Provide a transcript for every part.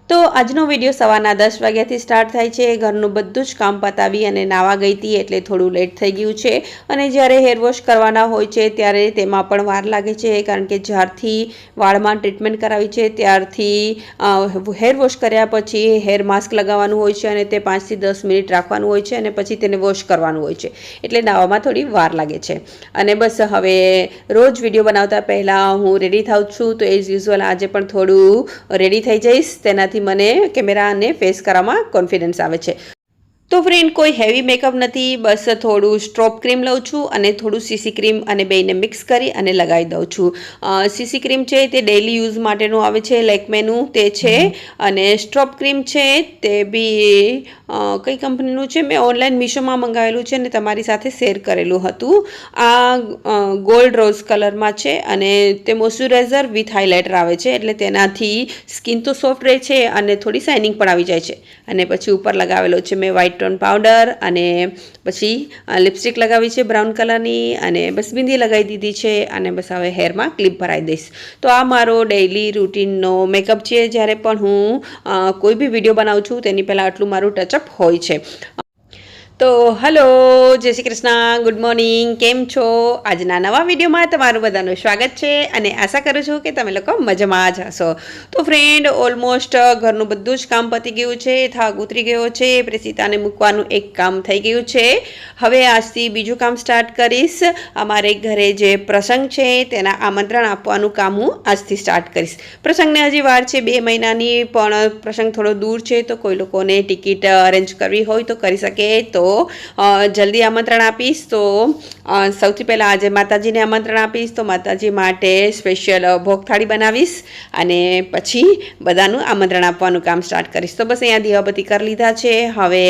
તો આજનો વિડીયો સવારના 10 વાગ્યાથી સ્ટાર્ટ થાય છે। ઘરનું બધું જ કામ પતાવી અને નાવા ગઈ હતી એટલે થોડું લેટ થઈ ગયું છે। અને જ્યારે હેર વોશ કરવાના હોય છે ત્યારે તેમાં પણ વાર લાગે છે, કારણ કે જ્યારથી વાળમાં ટ્રીટમેન્ટ કરાવી છે ત્યારથી હેર વોશ કર્યા પછી હેર માસ્ક લગાવવાનું હોય છે અને તે 5 થી 10 મિનિટ રાખવાનું હોય છે અને પછી તેને વોશ કરવાનું હોય છે, એટલે નાવામાં થોડી વાર લાગે છે। અને બસ હવે રોજ વિડીયો બનાવતા પહેલાં હું રેડી થાઉં છું, તો એઝ યુઝ્યુઅલ આજે પણ થોડું રેડી થઈ જઈશ, તેનાથી મને કેમેરા અને ફેસ કરવામાં કોન્ફિડન્સ આવે છે। તો ફ્રેન્ડ, કોઈ હેવી મેકઅપ નથી, બસ થોડું સ્ટ્રોપ ક્રીમ લઉં છું અને થોડું સીસી ક્રીમ અને બેયને મિક્સ કરી અને લગાવી દઉં છું। સીસી ક્રીમ છે તે ડેઇલી યુઝ માટેનું આવે છે, લેકમેનું તે છે, અને સ્ટ્રોપ ક્રીમ છે તે બી કઈ કંપનીનું છે, મેં ઓનલાઈન મીશોમાં મંગાવેલું છે અને તમારી સાથે શેર કરેલું હતું। આ ગોલ્ડ રોઝ કલરમાં છે અને તે મોઇશ્ચરાઇઝર વિથ હાઇલાઇટર આવે છે, એટલે તેનાથી સ્કિન તો સોફ્ટ રહે છે અને થોડી શાઇનિંગ પણ આવી જાય છે। અને પછી ઉપર લગાવેલો છે મેં વ્હાઇટ ટોન પાવડર, અને પછી લિપસ્ટિક લગાવી છે બ્રાઉન કલરની, અને બસ બિંદી લગાવી દીધી છે, અને બસ હવે હેરમાં ક્લિપ ભરાઈ દઈશ। તો આ મારો ડેઇલી રૂટીનનો મેકઅપ છે। જ્યારે પણ હું કોઈ બી વિડીયો બનાવું છું તેની પહેલાં આટલું મારું ટચઅપ હોય છે। તો હલો, જય શ્રી કૃષ્ણ, ગુડ મોર્નિંગ, કેમ છો? આજના નવા વિડીયોમાં તમારું બધાનું સ્વાગત છે અને આશા કરું છું કે તમે લોકો મજામાં જ હશો। તો ફ્રેન્ડ, ઓલમોસ્ટ ઘરનું બધું જ કામ પતી ગયું છે, થાક ઉતરી ગયો છે, પ્રેસિતાને મૂકવાનું એક કામ થઈ ગયું છે। હવે આજથી બીજું કામ સ્ટાર્ટ કરીશ। અમારે ઘરે જે પ્રસંગ છે તેના આમંત્રણ આપવાનું કામ હું આજથી સ્ટાર્ટ કરીશ। પ્રસંગને હજી વાર છે 2 મહિનાની, પણ પ્રસંગ થોડો દૂર છે, તો કોઈ લોકોને ટિકિટ અરેન્જ કરવી હોય તો કરી શકે, તો જલ્દી આમંત્રણ આપીશ। તો સૌથી પહેલાં આજે માતાજીને આમંત્રણ આપીશ, તો માતાજી માટે સ્પેશિયલ ભોગ થાળી બનાવીશ અને પછી બધાનું આમંત્રણ આપવાનું કામ સ્ટાર્ટ કરીશ। તો બસ અહીંયા દીવાબત્તી કરી લીધા છે, હવે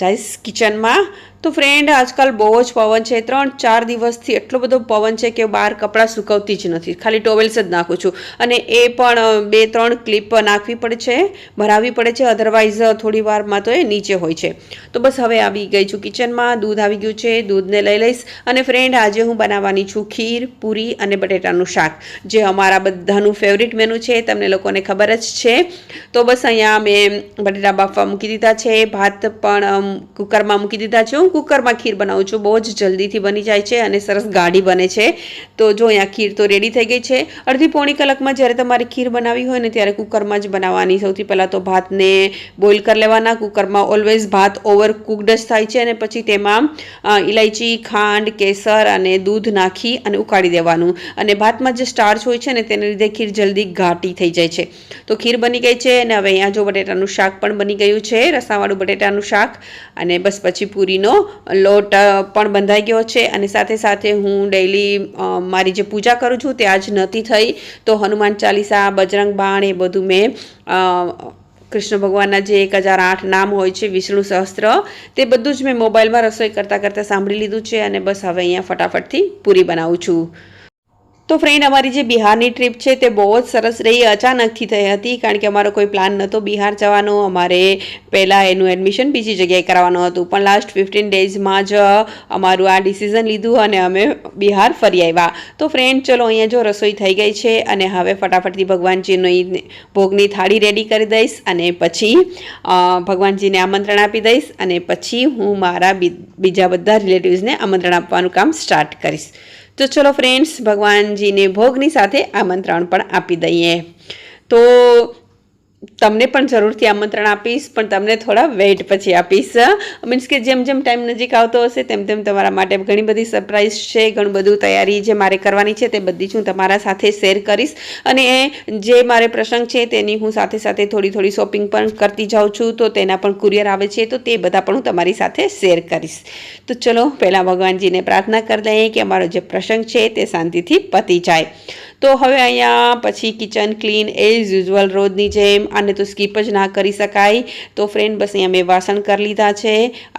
જઈશ કિચનમાં। તો ફ્રેન્ડ, આજકાલ બહુ જ પવન છે, 3-4 દિવસથી એટલો બધો પવન છે કે બહાર કપડાં સુકવતી જ નથી, ખાલી ટોવેલ્સ જ નાખું છું, અને એ પણ 2-3 ક્લિપ નાખવી પડે છે, ભરાવવી પડે છે, અધરવાઇઝ થોડી વારમાં તો એ નીચે હોય છે। તો બસ હવે આવી ગઈ છું કિચનમાં, દૂધ આવી ગયું છે, દૂધને લઈ લઈશ। અને ફ્રેન્ડ, આજે હું બનાવવાની છું ખીર, પૂરી અને બટેટાનું શાક, જે અમારા બધાનું ફેવરિટ મેનુ છે, તમને લોકોને ખબર જ છે। તો બસ અહીંયા મેં બટેટા બાફવા મૂકી દીધા છે, ભાત પણ કુકરમાં મૂકી દીધા છે। હું કુકરમાં ખીર બનાવું છું, બહુ જ જલ્દીથી બની જાય છે અને સરસ ગાઢી બને છે। તો જો અહીંયા ખીર તો રેડી થઈ ગઈ છે। અડધી-પોણી કલાકમાં જ્યારે તમારે ખીર બનાવવી હોય ને ત્યારે કુકરમાં જ બનાવવાની। સૌથી પહેલાં તો ભાતને બોઇલ કરી લેવાના। કુકરમાં ઓલવેઝ ભાત ઓવર કુકડ જ થાય છે, અને પછી તેમાં ઇલાયચી, ખાંડ, કેસર અને દૂધ નાખી અને ઉકાળી દેવાનું, અને ભાતમાં જે સ્ટાર્ચ હોય છે ને તેને લીધે ખીર જલ્દી ઘાટી થઈ જાય છે। તો ખીર બની ગઈ છે, અને હવે અહીંયા જો બટેટાનું શાક પણ બની ગયું છે, રસાવાળું બટેટાનું શાક, અને બસ પછી પૂરીનો લોટ પણ બંધાઈ ગયો છે। અને સાથે સાથે હું ડેઇલી મારી જે પૂજા કરું છું તે આજ નહોતી થઈ, તો હનુમાન ચાલીસા, બજરંગ બાણ, એ બધું મેં કૃષ્ણ ભગવાનના જે 1008 નામ હોય છે, વિષ્ણુ સહસ્ત્ર, તે બધું જ મેં મોબાઈલમાં રસોઈ કરતાં કરતાં સાંભળી લીધું છે, અને બસ હવે અહીંયા ફટાફટથી પૂરી બનાવું છું। તો ફ્રેન્ડ, અમારી જે બિહારની ટ્રીપ છે તે બહુ જ સરસ રહી, અચાનકથી થઈ હતી, કારણ કે અમારો કોઈ પ્લાન નહોતો બિહાર જવાનો। અમારે પહેલાં એનું એડમિશન બીજી જગ્યાએ કરાવવાનું હતું, પણ લાસ્ટ 15 ડેઝમાં જ અમારું આ ડિસિઝન લીધું અને અમે બિહાર ફરી આવ્યા। તો ફ્રેન્ડ, ચલો અહીંયા જો રસોઈ થઈ ગઈ છે, અને હવે ફટાફટથી ભગવાનજીની ભોગની થાળી રેડી કરી દઈશ, અને પછી ભગવાનજીને આમંત્રણ આપી દઈશ, અને પછી હું મારા બીજા બધા રિલેટિવ્સને આમંત્રણ આપવાનું કામ સ્ટાર્ટ કરીશ। તો ચલો ફ્રેન્ડ્સ, ભગવાનજીને ભોગની સાથે આમંત્રણ પણ આપી દઈએ। તો તમને પણ જરૂરથી આમંત્રણ આપીશ, પણ તમને થોડા વેઇટ પછી આપીશ, મીન્સ કે જેમ જેમ ટાઈમ નજીક આવતો હશે તેમ તેમ તમારા માટે ઘણી બધી સરપ્રાઈઝ છે, ઘણું બધું તૈયારી જે મારે કરવાની છે તે બધી જ હું તમારા સાથે શેર કરીશ। અને જે મારે પ્રસંગ છે તેની હું સાથે સાથે થોડી શોપિંગ પણ કરતી જાઉં છું, તો તેના પણ કુરિયર આવે છે, તો તે બધા પણ હું તમારી સાથે શેર કરીશ। તો ચલો પહેલાં ભગવાનજીને પ્રાર્થના કરી દઈએ કે અમારો જે પ્રસંગ છે તે શાંતિથી પતી જાય। તો હવે અહીંયા પછી કિચન ક્લીન એઝ યુઝ્યુઅલ રોજની જેમ, આને તો સ્કીપ જ ના કરી શકાય। તો ફ્રેન્ડ, બસ અહીંયા મેં વાસણ કરી લીધા છે,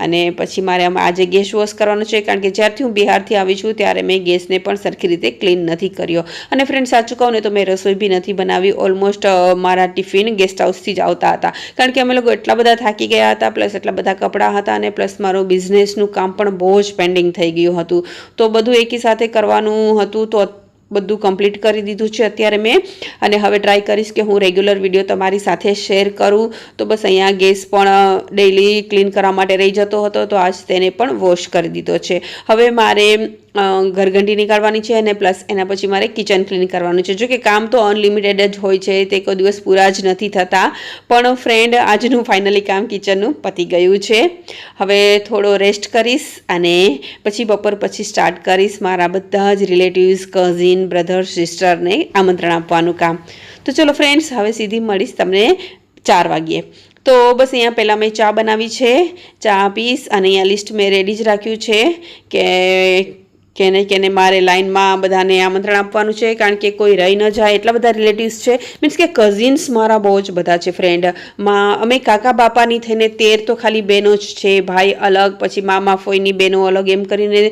અને પછી મારે આજે ગેસ વોશ કરવાનો છે, કારણ કે જ્યારથી હું બિહારથી આવી છું ત્યારે મેં ગેસને પણ સરખી રીતે ક્લીન નથી કર્યો। અને ફ્રેન્ડ, સાચું કહું ને તો મેં રસોઈ બી નથી બનાવી, ઓલમોસ્ટ મારા ટિફિન ગેસ્ટ હાઉસથી જ આવતા હતા, કારણ કે અમે લોકો એટલા બધા થાકી ગયા હતા, પ્લસ એટલા બધા કપડાં હતા, અને પ્લસ મારું બિઝનેસનું કામ પણ બહુ જ પેન્ડિંગ થઈ ગયું હતું, તો બધું એકી સાથે કરવાનું હતું, તો બધું કમ્પ્લીટ કરી દીધું છે અત્યારે મેં, અને હવે ટ્રાય કરીશ કે હું રેગ્યુલર વિડીયો તમારી સાથે શેર કરું. તો બસ અહીંયા ગેસ પણ ડેઇલી ક્લીન કરવા માટે રહી જતો હતો, તો આજ તેને પણ વોશ કરી દીધો છે. હવે મારે ઘરઘંટી નીકાળવાની છે અને પ્લસ એના પછી મારે કિચન ક્લીન કરવાનું છે. જો કે કામ તો અનલિમિટેડ જ હોય છે, તે કોઈ દિવસ પૂરા જ નથી થતા, પણ ફ્રેન્ડ આજનું ફાઇનલી કામ કિચનનું પતી ગયું છે. હવે થોડો રેસ્ટ કરીશ અને પછી બપોર પછી સ્ટાર્ટ કરીશ મારા બધા જ રિલેટિવ્સ, કઝિન, બ્રધર, સિસ્ટરને આમંત્રણ આપવાનું કામ. તો ચલો ફ્રેન્ડ્સ, હવે સીધી મળીશ તમને 4 વાગ્યે. તો બસ અહીંયા પહેલાં મેં ચા બનાવી છે, ચા પીશ, અને અહીંયા લિસ્ટ મેં રેડી જ રાખ્યું છે કે કેને મારે લાઈનમાં બધાને આમંત્રણ આપવાનું છે, કારણ કે કોઈ રહી ન જાય એટલા બધા રિલેટિવ્સ છે. મીન્સ કે કઝિન્સ મારા બહુ જ બધા છે ફ્રેન્ડ. અમે કાકા બાપાની થઈને 13 તો ખાલી બહેનો જ છે, ભાઈ અલગ, પછી મામા ફોઈની બહેનો અલગ, એમ કરીને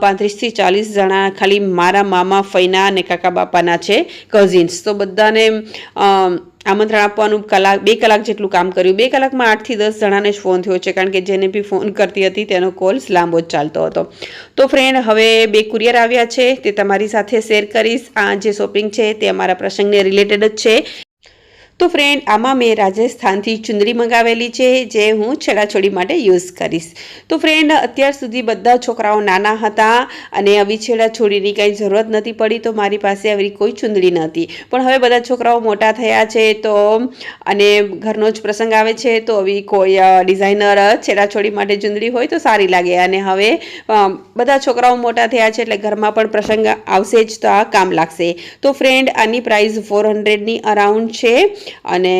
35થી 40 જણા ખાલી મારા મામા ફઈના અને કાકા બાપાના છે કઝિન્સ. તો બધાને આમંત્રણ આપવાનું 2 કલાક જેટલું કામ કર્યું. 2 કલાકમાં 8થી 10 જણાને જ ફોન થયો છે, કારણ કે જેને બી ફોન કરતી હતી તેનો કોલ્સ લાંબો જ ચાલતો હતો. તો ફ્રેન્ડ, હવે 2 કુરિયર આવ્યા છે, તે તમારી સાથે શેર કરીશ. આ જે શોપિંગ છે તે અમારા પ્રસંગને રિલેટેડ જ છે. તો ફ્રેન્ડ, આમાં મેં રાજસ્થાનથી ચુંદડી મંગાવેલી છે, જે હું છેડાછોડી માટે યુઝ કરીશ. તો ફ્રેન્ડ, અત્યાર સુધી બધા છોકરાઓ નાના હતા અને આવી છેડાછોડીની કંઈ જરૂરત નથી પડી, તો મારી પાસે આવી કોઈ ચુંદડી નહોતી. પણ હવે બધા છોકરાઓ મોટા થયા છે, તો અને ઘરનો જ પ્રસંગ આવે છે, તો આવી કોઈ ડિઝાઇનર છેડાછોડી માટે ચુંદડી હોય તો સારી લાગે. અને હવે બધા છોકરાઓ મોટા થયા છે, એટલે ઘરમાં પણ પ્રસંગ આવશે જ, તો આ કામ લાગશે. તો ફ્રેન્ડ, આની પ્રાઇસ 400ની અરાઉન્ડ છે, અને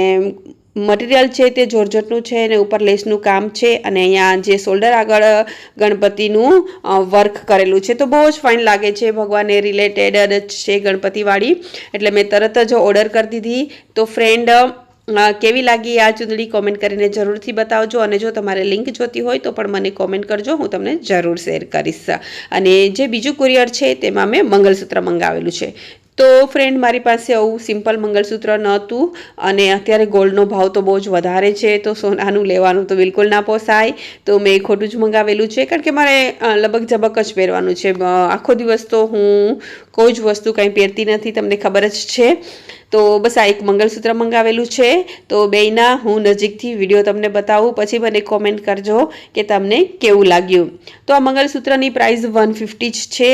મટીરિયલ છે તે જોર્જટનું છે, અને ઉપર લેસનું કામ છે, અને અહીંયા જે શોલ્ડર આગળ ગણપતિનું વર્ક કરેલું છે. તો બહુ જ ફાઇન લાગે છે, ભગવાનને રિલેટેડ જ છે ગણપતિવાળી, એટલે મેં તરત જ ઓર્ડર કરી દીધી. તો ફ્રેન્ડ, કેવી લાગી આ ચૂંદડી કોમેન્ટ કરીને જરૂરથી બતાવજો, અને જો તમારે લિંક જોતી હોય તો પણ મને કોમેન્ટ કરજો, હું તમને જરૂર શેર કરીશ. અને જે બીજું કુરિયર છે તેમાં મેં મંગલસૂત્ર મંગાવેલું છે. તો ફ્રેન્ડ, મારી પાસે આવું સિમ્પલ મંગલસૂત્ર નહોતું, અને અત્યારે ગોલ્ડનો ભાવ તો બહુ જ વધારે છે, તો સોનાનું લેવાનું તો બિલકુલ ના પોસાય, તો મેં ખોટું જ મંગાવેલું છે, કારણ કે મારે લબક ઝબક જ પહેરવાનું છે. આખો દિવસ તો હું કોઈ જ વસ્તુ કંઈ પહેરતી નથી, તમને ખબર જ છે. તો બસ આ એક મંગલસૂત્ર મંગાવેલું છે. તો બેયના હું નજીકથી વિડીયો તમને બતાવું, પછી મને કોમેન્ટ કરજો કે તમને કેવું લાગ્યું. તો આ મંગલસૂત્રની પ્રાઇસ 150 જ છે.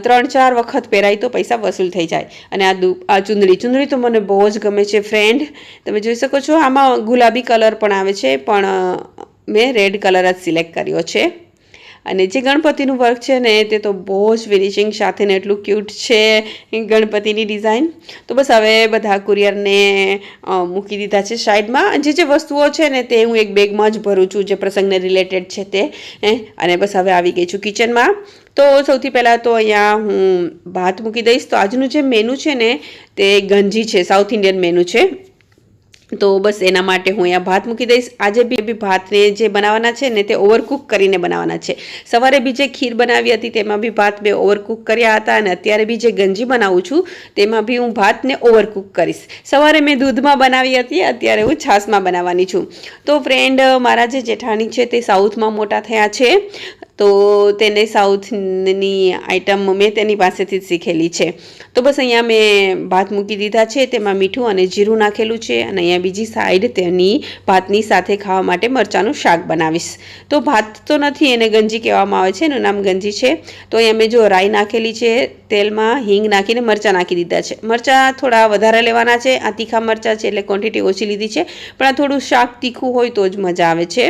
3-4 વખત પહેરાય તો પૈસા વસૂલ થઈ જાય. અને આ ચુંદડી તો મને બહુ જ ગમે છે ફ્રેન્ડ. તમે જોઈ શકો છો, આમાં ગુલાબી કલર પણ આવે છે, પણ મેં રેડ કલર જ સિલેક્ટ કર્યો છે. અને જે ગણપતિનું વર્ક છે ને, તે તો બહુ જ ફિનિશિંગ સાથે ને એટલું ક્યુટ છે ગણપતિની ડિઝાઇન. તો બસ હવે બધા કુરિયરને મૂકી દીધા છે સાઈડમાં. જે વસ્તુઓ છે ને તે હું એક બેગમાં જ ભરું છું, જે પ્રસંગને રિલેટેડ છે તે. અને બસ હવે આવી ગઈ છું કિચનમાં. તો સૌથી પહેલાં તો અહીંયા હું ભાત મૂકી દઈશ. તો આજનું જે મેનુ છે ને તે ગંજી છે, સાઉથ ઇન્ડિયન મેનુ છે. તો બસ એના માટે હું અહીંયા ભાત મૂકી દઈશ. આજે બી ભાતને જે બનાવવાના છે ને તે ઓવરકુક કરીને બનાવવાના છે. સવારે બી જે ખીર બનાવી હતી તેમાં બી ભાત મેં ઓવરકુક કર્યા હતા, અને અત્યારે બી જે ગંજી બનાવું છું તેમાં બી હું ભાતને ઓવરકુક કરીશ. સવારે મેં દૂધમાં બનાવી હતી, અત્યારે હું છાશમાં બનાવવાની છું. તો ફ્રેન્ડ, મારા જે જેઠાણી છે તે સાઉથમાં મોટા થયા છે, તો તેને સાઉથની આઈટમ મેં તેની પાસેથી જ શીખેલી છે. તો બસ અહીંયા મેં ભાત મૂકી દીધા છે, તેમાં મીઠું અને જીરું નાખેલું છે, અને અહીંયા બીજી સાઈડ તેની ભાતની સાથે ખાવા માટે મરચાંનું શાક બનાવીશ. તો ભાત તો નથી, એને ગંજી કહેવામાં આવે છે, એનું નામ ગંજી છે. તો અહીંયા મેં જો રાઈ નાખેલી છે, તેલમાં હિંગ નાખીને મરચાં નાખી દીધા છે. મરચાં થોડા વધારે લેવાના છે, આ તીખા મરચાં છે એટલે ક્વોન્ટિટી ઓછી લીધી છે, પણ આ થોડું શાક તીખું હોય તો જ મજા આવે છે.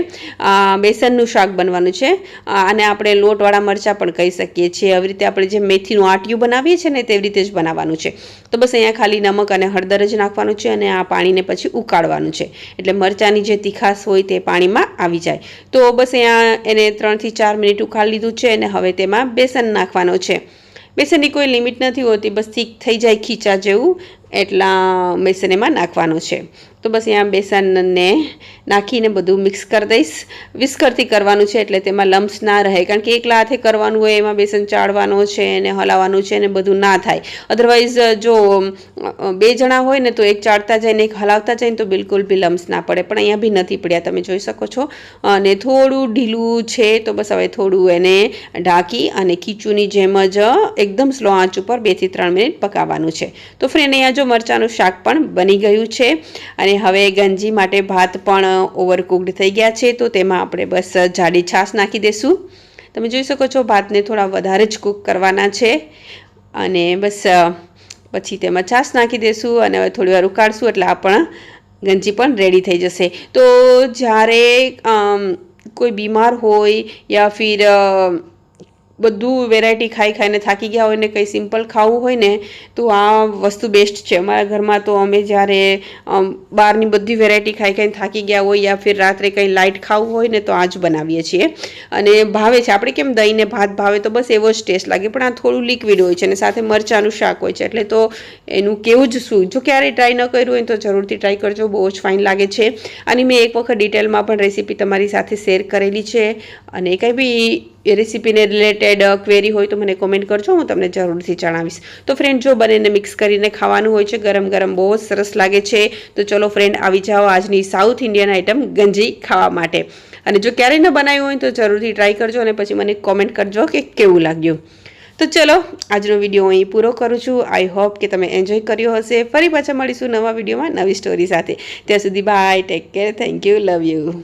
બેસનનું શાક બનવાનું છે, અને આપણે લોટવાળા મરચાં પણ કહી શકીએ છીએ. આવી રીતે આપણે જે મેથીનું આટિયું બનાવીએ છીએ ને તેવી રીતે જ બનાવવાનું છે. તો બસ અહીંયા ખાલી નમક અને હળદર જ નાખવાનું છે, અને આ પાણીને પછી ઉકાળવાનું છે, એટલે મરચાંની જે તીખાશ હોય તે પાણીમાં આવી જાય. તો બસ અહીંયા એને 3 થી 4 મિનિટ ઉકાળી લીધું છે, અને હવે તેમાં બેસન નાખવાનો છે. બેસનની કોઈ લિમિટ નથી હોતી, બસ ઠીક થઈ જાય ખીચા જેવું એટલા બેસન એમાં નાખવાનું છે. તો બસ અહીંયા બેસનને નાખીને બધું મિક્સ કરી દઈશ. વિસ્કરથી કરવાનું છે એટલે તેમાં લમ્સ ના રહે, કારણ કે એકલા હાથે કરવાનું હોય એમાં બેસન ચાળવાનું છે ને હલાવવાનું છે ને બધું ના થાય. અધરવાઇઝ જો 2 જણા હોય ને તો એક ચાળતા જાય ને એક હલાવતા જાય ને તો બિલકુલ બી લમ્સ ના પડે, પણ અહીંયા બી નથી પડ્યા, તમે જોઈ શકો છો. અને થોડું ઢીલું છે તો બસ હવે થોડું એને ઢાંકી અને ખીચુની જેમ જ એકદમ સ્લો આંચ ઉપર 2 થી 3 મિનિટ પકાવવાનું છે. તો ફ્રેન્ડ અહીંયા જો મરચાંનું શાક પણ બની ગયું છે અને હવે ગંજી માટે ભાત પણ ઓવરકુકડ થઈ ગયા છે. તો તેમાં આપણે બસ જાડી છાશ નાખી દઈશું. તમે જોઈ શકો છો ભાતને થોડા વધારે જ કૂક કરવાના છે અને બસ પછી તેમાં છાશ નાખી દઈશું અને હવે થોડી વાર ઉકાળશું એટલે આપણા ગંજી પણ રેડી થઈ જશે. તો જ્યારે કોઈ બીમાર હોય યા ફિર બધું વેરાયટી ખાઈને થાકી ગયા હોય ને કંઈ સિમ્પલ ખાવું હોય ને તો આ વસ્તુ બેસ્ટ છે. અમારા ઘરમાં તો અમે જ્યારે બહારની બધી વેરાયટી ખાઈને થાકી ગયા હોય યા ફિર રાત્રે કંઈ લાઇટ ખાવું હોય ને તો આ જ બનાવીએ છીએ અને ભાવે છે. આપણે કેમ દહીં ને ભાત ભાવે તો બસ એવો જ ટેસ્ટ લાગે, પણ આ થોડું લિક્વિડ હોય છે અને સાથે મરચાંનું શાક હોય છે એટલે તો એનું કેવું જ શું. જો ક્યારેય ટ્રાય ન કર્યું હોય તો જરૂરથી ટ્રાય કરજો, બહુ જ ફાઇન લાગે છે. અને મેં એક વખત ડિટેલમાં પણ રેસીપી તમારી સાથે શેર કરેલી છે અને કંઈ બી એ રેસીપીને રિલેટેડ ક્વેરી હોય તો મને કોમેન્ટ કરજો, હું તમને જરૂરથી જણાવીશ. તો ફ્રેન્ડ જો બંનેને મિક્સ કરીને ખાવાનું હોય છે ગરમ ગરમ, બહુ જ સરસ લાગે છે. તો ચલો ફ્રેન્ડ આવી જાઓ આજની સાઉથ ઇન્ડિયન આઇટમ ગંજી ખાવા માટે. અને જો ક્યારેય ન બનાવ્યું હોય તો જરૂરથી ટ્રાય કરજો અને પછી મને કોમેન્ટ કરજો કે કેવું લાગ્યું. તો ચલો આજનો વિડીયો અહીં પૂરો કરું છું. આઈ હોપ કે તમે એન્જોય કર્યો હશે. ફરી પાછા મળીશું નવા વિડીયોમાં નવી સ્ટોરી સાથે. ત્યાં સુધી bye, take care, thank you, love you.